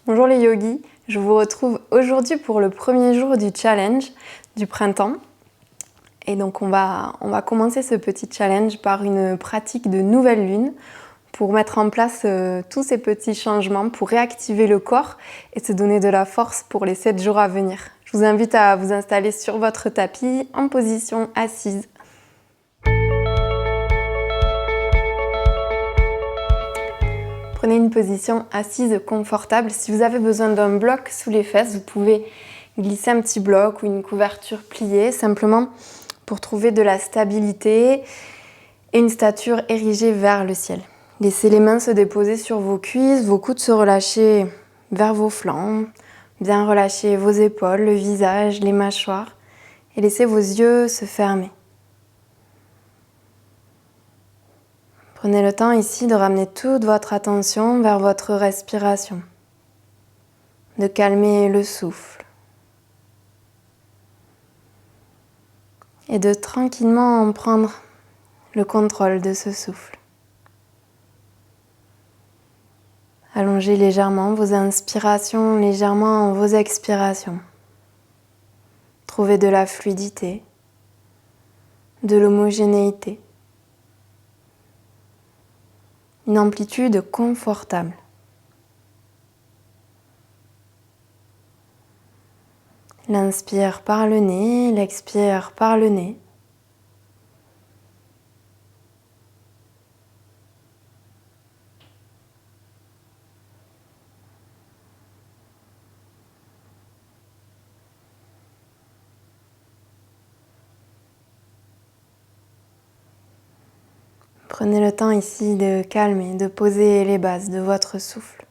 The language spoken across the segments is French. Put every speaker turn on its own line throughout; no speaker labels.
Bonjour les yogis, je vous retrouve aujourd'hui pour le premier jour du challenge du printemps. Et donc on va commencer ce petit challenge par une pratique de nouvelle lune pour mettre en place tous ces petits changements, pour réactiver le corps et se donner de la force pour les 7 jours à venir. Je vous invite à vous installer sur votre tapis en position assise. Prenez une position assise confortable. Si vous avez besoin d'un bloc sous les fesses, vous pouvez glisser un petit bloc ou une couverture pliée, simplement pour trouver de la stabilité et une stature érigée vers le ciel. Laissez les mains se déposer sur vos cuisses, vos coudes se relâcher vers vos flancs, bien relâcher vos épaules, le visage, les mâchoires et laissez vos yeux se fermer. Prenez le temps ici de ramener toute votre attention vers votre respiration, de calmer le souffle et de tranquillement en prendre le contrôle de ce souffle. Allongez légèrement vos inspirations, légèrement vos expirations. Trouvez de la fluidité, de l'homogénéité. Une amplitude confortable. L'inspire par le nez, l'expire par le nez. Prenez le temps ici de calmer, de poser les bases de votre souffle.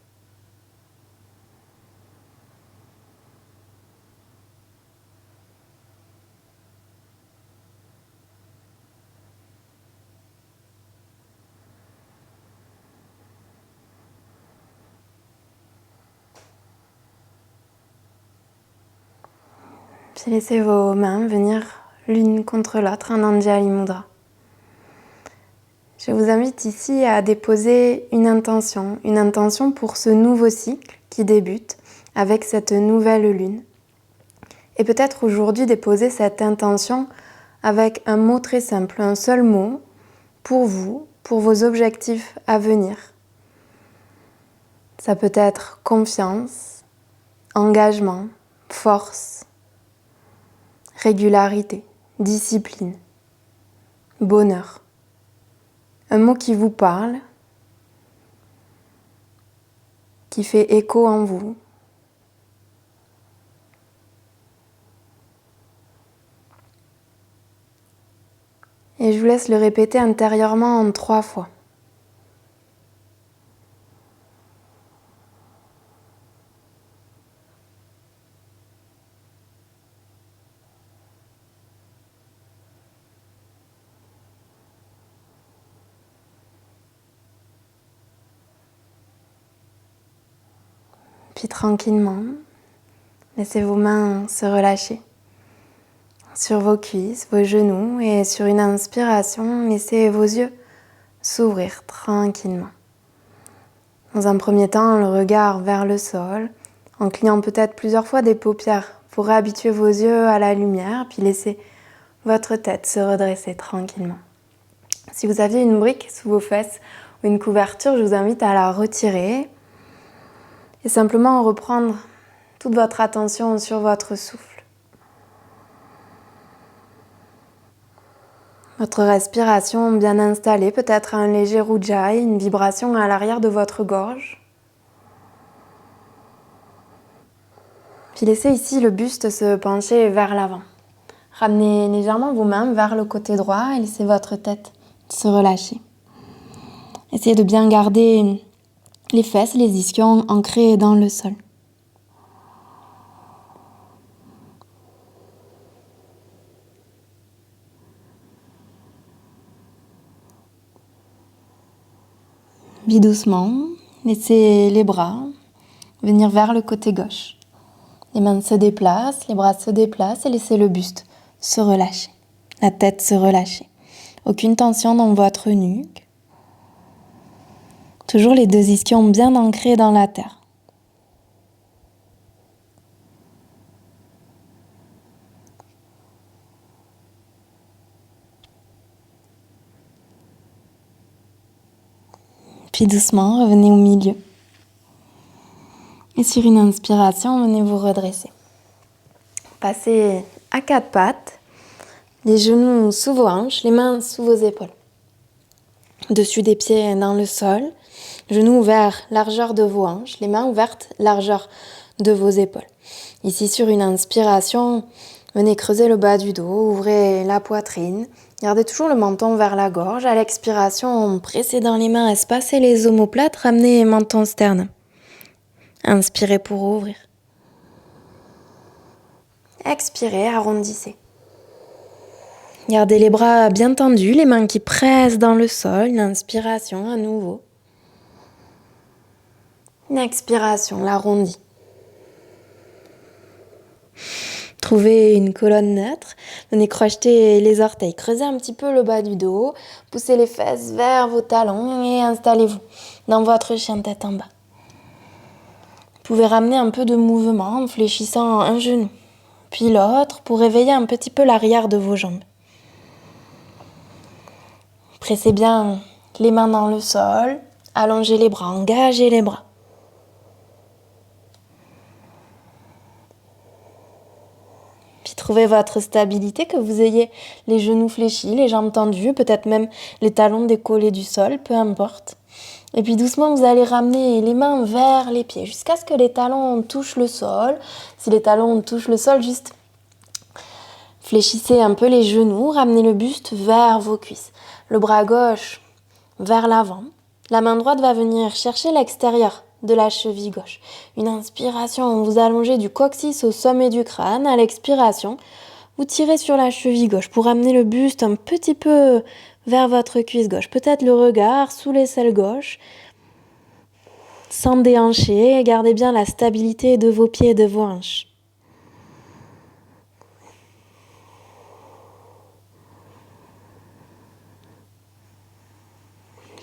Puis laissez vos mains venir l'une contre l'autre en Anjali Mudra. Je vous invite ici à déposer une intention pour ce nouveau cycle qui débute avec cette nouvelle lune. Et peut-être aujourd'hui déposer cette intention avec un mot très simple, un seul mot pour vous, pour vos objectifs à venir. Ça peut être confiance, engagement, force, régularité, discipline, bonheur. Un mot qui vous parle, qui fait écho en vous. Et je vous laisse le répéter intérieurement en 3 fois. Puis tranquillement, laissez vos mains se relâcher sur vos cuisses, vos genoux et sur une inspiration, laissez vos yeux s'ouvrir tranquillement. Dans un premier temps, le regard vers le sol, en clignant peut-être plusieurs fois des paupières pour réhabituer vos yeux à la lumière, puis laissez votre tête se redresser tranquillement. Si vous aviez une brique sous vos fesses ou une couverture, je vous invite à la retirer et simplement reprendre toute votre attention sur votre souffle. Votre respiration bien installée, peut-être un léger ujjayi, une vibration à l'arrière de votre gorge. Puis laissez ici le buste se pencher vers l'avant. Ramenez légèrement vos mains vers le côté droit et laissez votre tête se relâcher. Essayez de bien garder les fesses, les ischions ancrés dans le sol. Puis doucement, laissez les bras venir vers le côté gauche. Les mains se déplacent, les bras se déplacent et laissez le buste se relâcher. La tête se relâcher. Aucune tension dans votre nuque. Toujours les 2 ischions bien ancrés dans la terre. Puis doucement, revenez au milieu. Et sur une inspiration, venez vous redresser. Passez à quatre pattes, les genoux sous vos hanches, les mains sous vos épaules. Dessus des pieds dans le sol, genoux ouverts, largeur de vos hanches, les mains ouvertes, largeur de vos épaules. Ici, sur une inspiration, venez creuser le bas du dos, ouvrez la poitrine, gardez toujours le menton vers la gorge. À l'expiration, pressez dans les mains, espacez les omoplates, ramenez menton sternum. Inspirez pour ouvrir. Expirez, arrondissez. Gardez les bras bien tendus, les mains qui pressent dans le sol. Une inspiration à nouveau. Une expiration, l'arrondit. Trouvez une colonne neutre. Venez crocheter les orteils. Creusez un petit peu le bas du dos. Poussez les fesses vers vos talons et installez-vous dans votre chien de tête en bas. Vous pouvez ramener un peu de mouvement en fléchissant un genou, puis l'autre pour réveiller un petit peu l'arrière de vos jambes. Pressez bien les mains dans le sol, allongez les bras, engagez les bras. Puis trouvez votre stabilité, que vous ayez les genoux fléchis, les jambes tendues, peut-être même les talons décollés du sol, peu importe. Et puis doucement, vous allez ramener les mains vers les pieds jusqu'à ce que les talons touchent le sol. Si les talons touchent le sol, juste fléchissez un peu les genoux, ramenez le buste vers vos cuisses. Le bras gauche vers l'avant. La main droite va venir chercher l'extérieur de la cheville gauche. Une inspiration, vous allongez du coccyx au sommet du crâne. À l'expiration, vous tirez sur la cheville gauche pour amener le buste un petit peu vers votre cuisse gauche. Peut-être le regard sous l'aisselle gauche. Sans déhancher, gardez bien la stabilité de vos pieds et de vos hanches.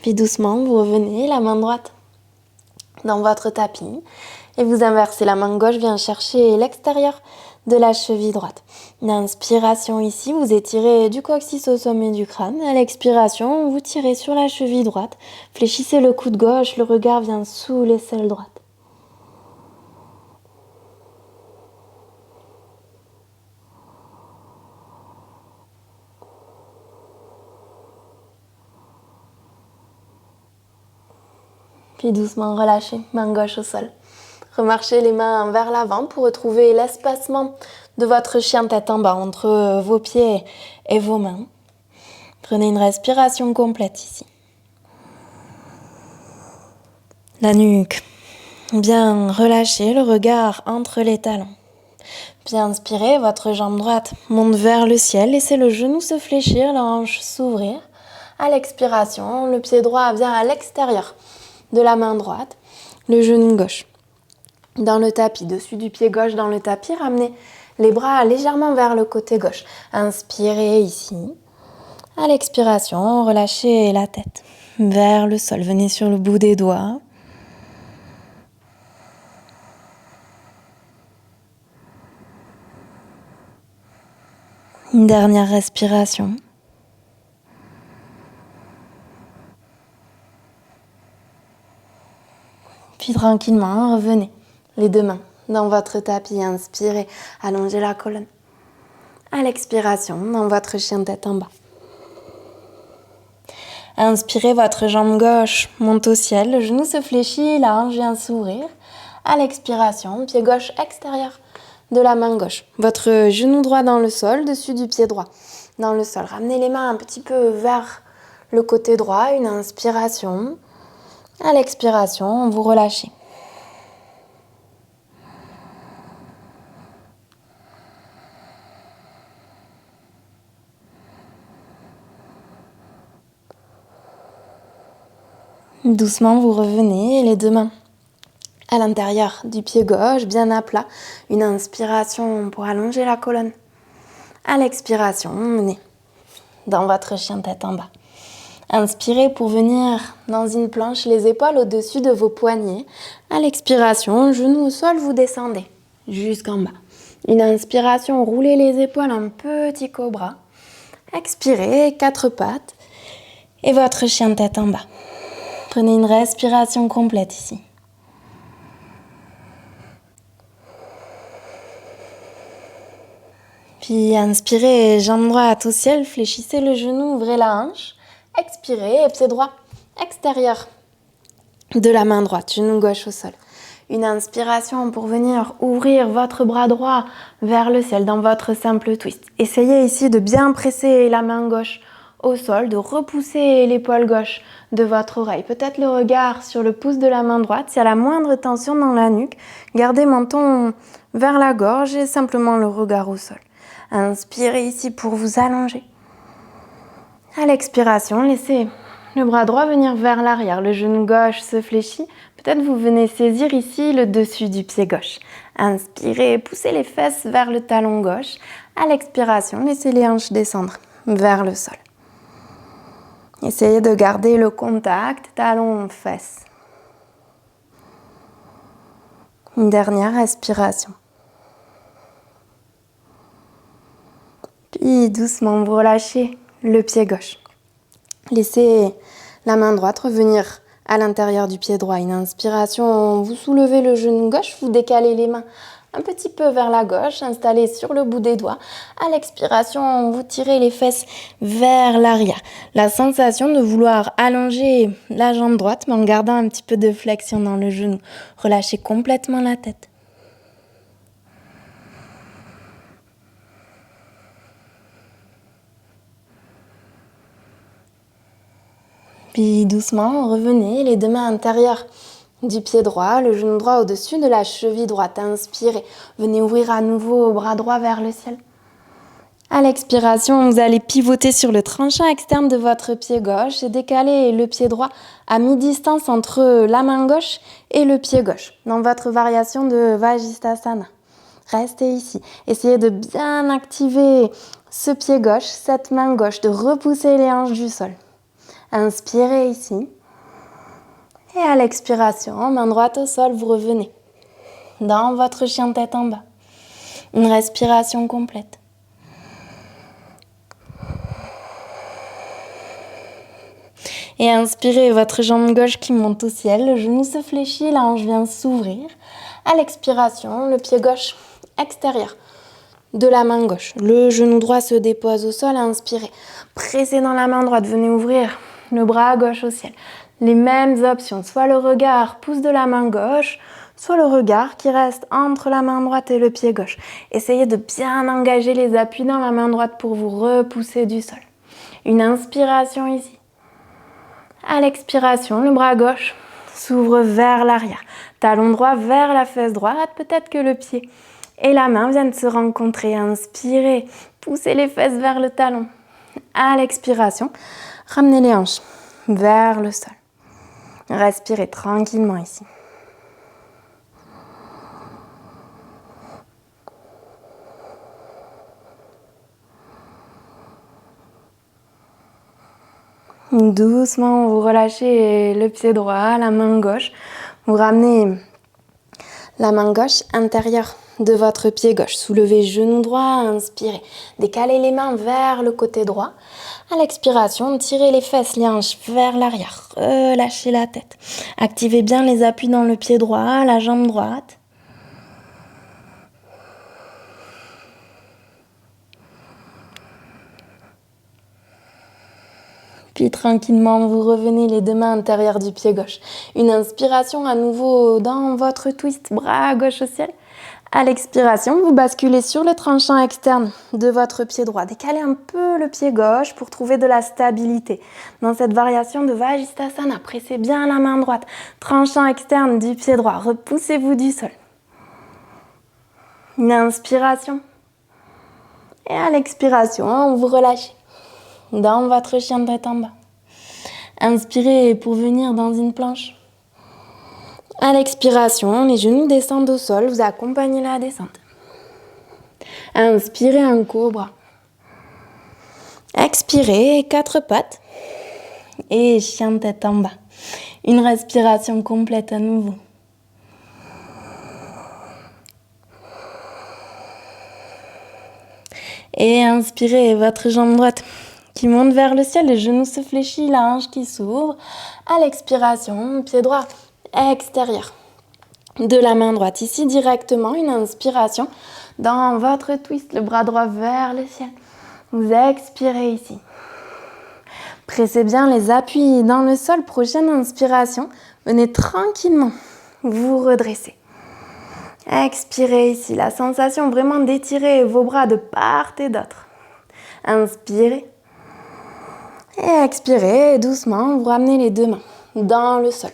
Puis doucement, vous revenez, la main droite dans votre tapis et vous inversez. La main gauche vient chercher l'extérieur de la cheville droite. Une inspiration ici, vous étirez du coccyx au sommet du crâne. À l'expiration, vous tirez sur la cheville droite. Fléchissez le coude gauche, le regard vient sous l'aisselle droite. Puis doucement relâchez, main gauche au sol. Remarchez les mains vers l'avant pour retrouver l'espacement de votre chien tête en bas entre vos pieds et vos mains. Prenez une respiration complète ici. La nuque bien relâchée, le regard entre les talons. Bien inspirez, votre jambe droite monte vers le ciel, laissez le genou se fléchir, la hanche s'ouvrir. À l'expiration, le pied droit vient à l'extérieur de la main droite, le genou gauche dans le tapis, dessus du pied gauche dans le tapis, ramenez les bras légèrement vers le côté gauche. Inspirez ici. À l'expiration, relâchez la tête vers le sol. Venez sur le bout des doigts. Une dernière respiration. Puis tranquillement, revenez. Les deux mains dans votre tapis, inspirez, allongez la colonne. À l'expiration, dans votre chien de tête en bas. Inspirez, votre jambe gauche monte au ciel, le genou se fléchit, la hanche vient s'ouvrir. À l'expiration, pied gauche extérieur de la main gauche. Votre genou droit dans le sol, dessus du pied droit dans le sol. Ramenez les mains un petit peu vers le côté droit, une inspiration. À l'expiration, vous relâchez. Doucement, vous revenez, les deux mains à l'intérieur du pied gauche, bien à plat. Une inspiration pour allonger la colonne. À l'expiration, menez dans votre chien de tête en bas. Inspirez pour venir dans une planche, les épaules au-dessus de vos poignets. À l'expiration, genou au sol, vous descendez jusqu'en bas. Une inspiration, roulez les épaules, un petit cobra. Expirez, quatre pattes et votre chien de tête en bas. Prenez une respiration complète ici. Puis inspirez, jambe droite au ciel, fléchissez le genou, ouvrez la hanche. Expirez, pied droit extérieur de la main droite, genou gauche au sol. Une inspiration pour venir ouvrir votre bras droit vers le ciel dans votre simple twist. Essayez ici de bien presser la main gauche au sol, de repousser l'épaule gauche de votre oreille. Peut-être le regard sur le pouce de la main droite. S'il y a la moindre tension dans la nuque, gardez menton vers la gorge et simplement le regard au sol. Inspirez ici pour vous allonger. À l'expiration, laissez le bras droit venir vers l'arrière. Le genou gauche se fléchit. Peut-être vous venez saisir ici le dessus du pied gauche. Inspirez, poussez les fesses vers le talon gauche. À l'expiration, laissez les hanches descendre vers le sol. Essayez de garder le contact talon-fesses. Une dernière respiration. Puis doucement, vous relâchez le pied gauche. Laissez la main droite revenir à l'intérieur du pied droit. Une inspiration, vous soulevez le genou gauche, vous décalez les mains un petit peu vers la gauche, installez sur le bout des doigts. À l'expiration, vous tirez les fesses vers l'arrière. La sensation de vouloir allonger la jambe droite, mais en gardant un petit peu de flexion dans le genou. Relâchez complètement la tête. Puis doucement, revenez les deux mains intérieures du pied droit, le genou droit au-dessus de la cheville droite. Inspirez, venez ouvrir à nouveau le bras droit vers le ciel. À l'expiration, vous allez pivoter sur le tranchant externe de votre pied gauche et décaler le pied droit à mi-distance entre la main gauche et le pied gauche, dans votre variation de Vajisthasana. Restez ici. Essayez de bien activer ce pied gauche, cette main gauche, de repousser les hanches du sol. Inspirez ici. Et à l'expiration, main droite au sol, vous revenez dans votre chien tête en bas. Une respiration complète. Et inspirez votre jambe gauche qui monte au ciel, le genou se fléchit, la hanche vient s'ouvrir. À l'expiration, le pied gauche extérieur de la main gauche. Le genou droit se dépose au sol, inspirez. Pressez dans la main droite, venez ouvrir le bras gauche au ciel. Les mêmes options, soit le regard pousse de la main gauche, soit le regard qui reste entre la main droite et le pied gauche. Essayez de bien engager les appuis dans la main droite pour vous repousser du sol. Une inspiration ici. À l'expiration, le bras gauche s'ouvre vers l'arrière. Talon droit vers la fesse droite. Peut-être que le pied et la main viennent se rencontrer. Inspirez, poussez les fesses vers le talon. À l'expiration, ramenez les hanches vers le sol. Respirez tranquillement ici. Doucement, vous relâchez le pied droit, la main gauche. Vous ramenez la main gauche intérieure de votre pied gauche. Soulevez genou droit, inspirez. Décalez les mains vers le côté droit. À l'expiration, tirez les fesses, les hanches vers l'arrière. Relâchez la tête. Activez bien les appuis dans le pied droit, la jambe droite. Puis tranquillement, vous revenez les deux mains intérieures du pied gauche. Une inspiration à nouveau dans votre twist, bras gauche au ciel. À l'expiration, vous basculez sur le tranchant externe de votre pied droit. Décalez un peu le pied gauche pour trouver de la stabilité. Dans cette variation de Vajisthasana, pressez bien la main droite. Tranchant externe du pied droit, repoussez-vous du sol. Une inspiration. Et à l'expiration, vous relâchez dans votre chien de tête en bas. Inspirez pour venir dans une planche. À l'expiration, les genoux descendent au sol, vous accompagnez la descente. Inspirez un cobra. Expirez, quatre pattes. Et chien de tête en bas. Une respiration complète à nouveau. Et inspirez votre jambe droite qui monte vers le ciel, les genoux se fléchissent, la hanche qui s'ouvre. À l'expiration, pied droit extérieur de la main droite. Ici, directement, une inspiration dans votre twist, le bras droit vers le ciel. Vous expirez ici. Pressez bien les appuis dans le sol. Prochaine inspiration, venez tranquillement vous redresser. Expirez ici, la sensation vraiment d'étirer vos bras de part et d'autre. Inspirez. Et expirez doucement, vous ramenez les deux mains dans le sol.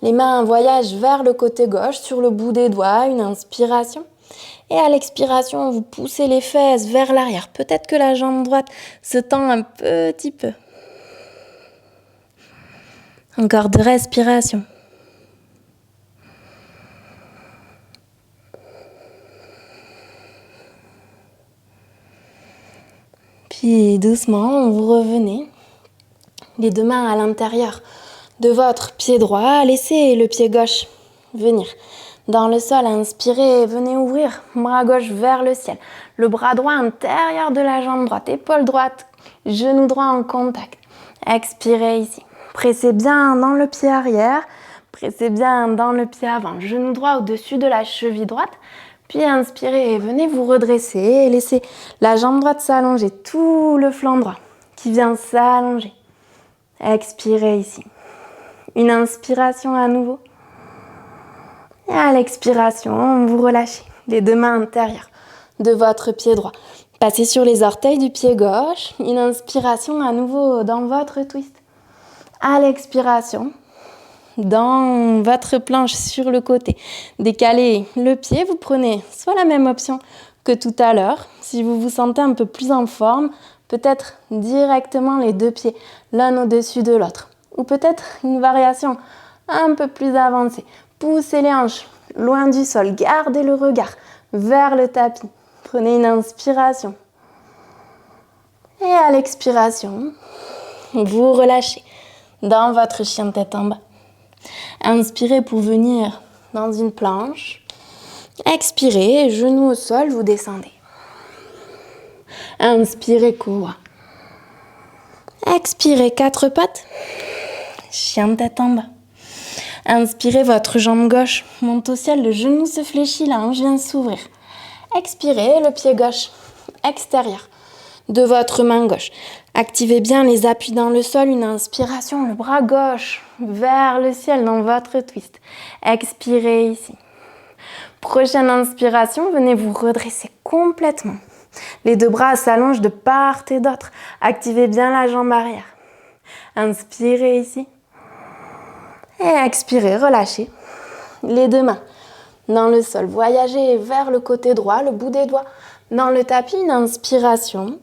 Les mains voyagent vers le côté gauche, sur le bout des doigts, une inspiration. Et à l'expiration, vous poussez les fesses vers l'arrière. Peut-être que la jambe droite se tend un petit peu. Encore 2 respirations. Puis doucement, vous revenez. Les deux mains à l'intérieur de votre pied droit. Laissez le pied gauche venir dans le sol. Inspirez, venez ouvrir. Bras gauche vers le ciel. Le bras droit intérieur de la jambe droite. Épaule droite, genou droit en contact. Expirez ici. Pressez bien dans le pied arrière. Pressez bien dans le pied avant. Genou droit au-dessus de la cheville droite. Puis inspirez et venez vous redresser. Et laissez la jambe droite s'allonger. Tout le flanc droit qui vient s'allonger. Expirez ici. Une inspiration à nouveau. Et à l'expiration, vous relâchez les deux mains intérieures de votre pied droit. Passez sur les orteils du pied gauche. Une inspiration à nouveau dans votre twist. À l'expiration, dans votre planche sur le côté, décalez le pied. Vous prenez soit la même option que tout à l'heure. Si vous vous sentez un peu plus en forme, peut-être directement les deux pieds l'un au-dessus de l'autre. Ou peut-être une variation un peu plus avancée. Poussez les hanches loin du sol. Gardez le regard vers le tapis. Prenez une inspiration. Et à l'expiration, vous relâchez dans votre chien tête en bas. Inspirez pour venir dans une planche. Expirez, genoux au sol, vous descendez. Inspirez, cobra. Expirez, 4 pattes. Chien tête en bas. Inspirez, votre jambe gauche monte au ciel, le genou se fléchit, la hanche vient s'ouvrir. Expirez, le pied gauche extérieur de votre main gauche. Activez bien les appuis dans le sol, une inspiration, le bras gauche vers le ciel dans votre twist. Expirez ici. Prochaine inspiration, venez vous redresser complètement. Les deux bras s'allongent de part et d'autre. Activez bien la jambe arrière. Inspirez ici. Et expirez, relâchez. Les deux mains dans le sol. Voyagez vers le côté droit, le bout des doigts dans le tapis. Une inspiration.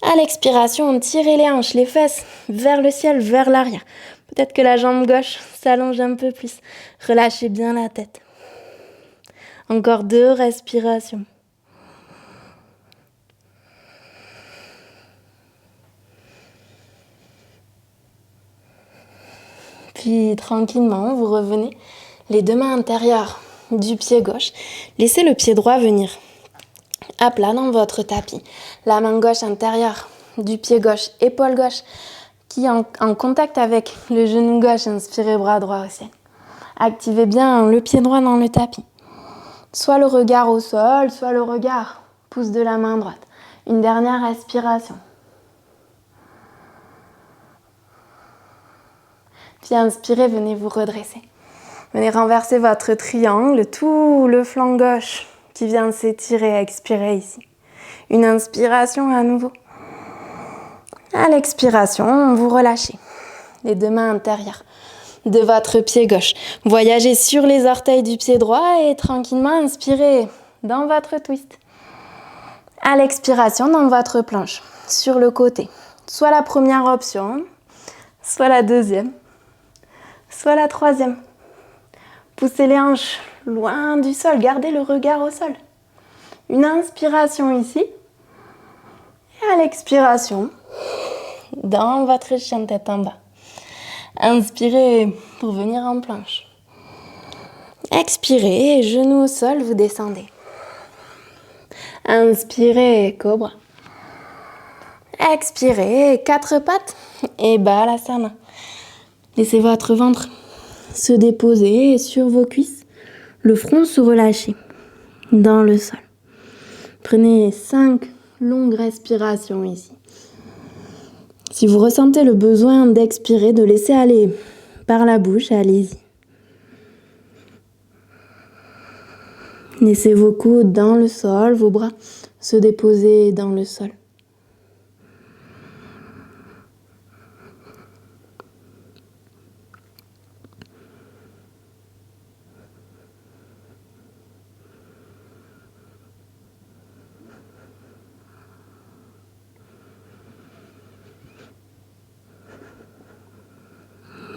À l'expiration, tirez les hanches, les fesses vers le ciel, vers l'arrière. Peut-être que la jambe gauche s'allonge un peu plus. Relâchez bien la tête. Encore 2 respirations. Puis tranquillement, vous revenez les deux mains intérieures du pied gauche. Laissez le pied droit venir à plat dans votre tapis. La main gauche intérieure du pied gauche, épaule gauche qui est en contact avec le genou gauche. Inspirez, bras droit au ciel. Activez bien le pied droit dans le tapis. Soit le regard au sol, soit le regard pouce de la main droite. Une dernière respiration. Puis inspirez, venez vous redresser. Venez renverser votre triangle, tout le flanc gauche qui vient s'étirer. Expirez ici. Une inspiration à nouveau. À l'expiration, vous relâchez les deux mains intérieures de votre pied gauche. Voyagez sur les orteils du pied droit et tranquillement inspirez dans votre twist. À l'expiration, dans votre planche, sur le côté. Soit la première option, soit la deuxième, soit la troisième. Poussez les hanches loin du sol, gardez le regard au sol. Une inspiration ici. Et à l'expiration, dans votre chien tête en bas. Inspirez pour venir en planche. Expirez, genoux au sol, vous descendez. Inspirez, cobra. Expirez, 4 pattes et Balasana. Laissez votre ventre se déposer sur vos cuisses, le front se relâcher dans le sol. Prenez 5 longues respirations ici. Si vous ressentez le besoin d'expirer, de laisser aller par la bouche, allez-y. Laissez vos coudes dans le sol, vos bras se déposer dans le sol.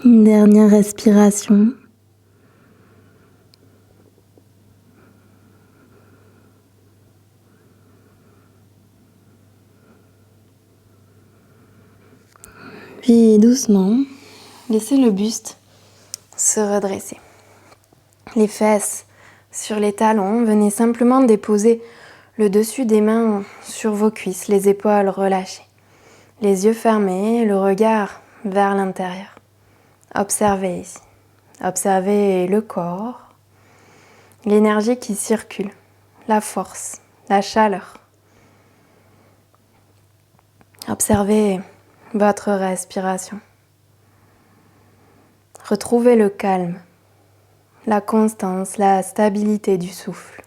Une dernière respiration. Puis doucement, laissez le buste se redresser. Les fesses sur les talons, venez simplement déposer le dessus des mains sur vos cuisses, les épaules relâchées. Les yeux fermés, le regard vers l'intérieur. Observez ici. Observez le corps, l'énergie qui circule, la force, la chaleur. Observez votre respiration. Retrouvez le calme, la constance, la stabilité du souffle.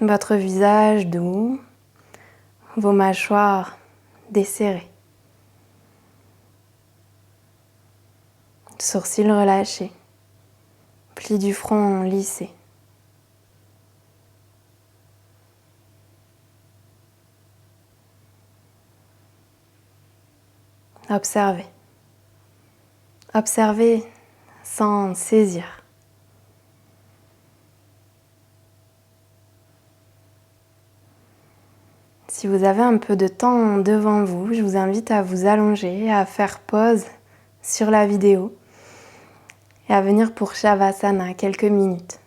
Votre visage doux, vos mâchoires desserrées. Sourcils relâchés, plis du front lissés. Observez. Observez sans saisir. Si vous avez un peu de temps devant vous, je vous invite à vous allonger, à faire pause sur la vidéo et à venir pour Shavasana quelques minutes.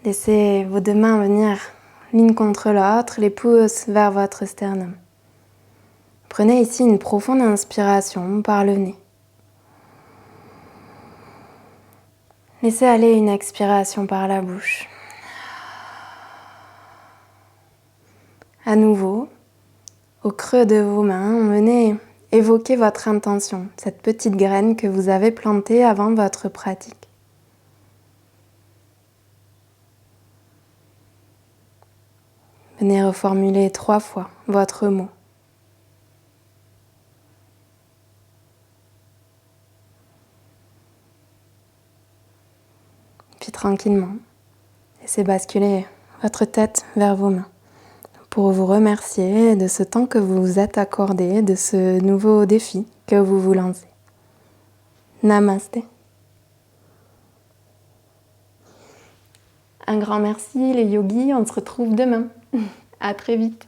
Laissez vos deux mains venir l'une contre l'autre, les pouces vers votre sternum. Prenez ici une profonde inspiration par le nez. Laissez aller une expiration par la bouche. À nouveau, au creux de vos mains, venez évoquer votre intention, cette petite graine que vous avez plantée avant votre pratique. Venez reformuler 3 fois votre mot. Puis tranquillement, laissez basculer votre tête vers vos mains pour vous remercier de ce temps que vous vous êtes accordé, de ce nouveau défi que vous vous lancez. Namasté. Un grand merci les yogis, on se retrouve demain. À très vite.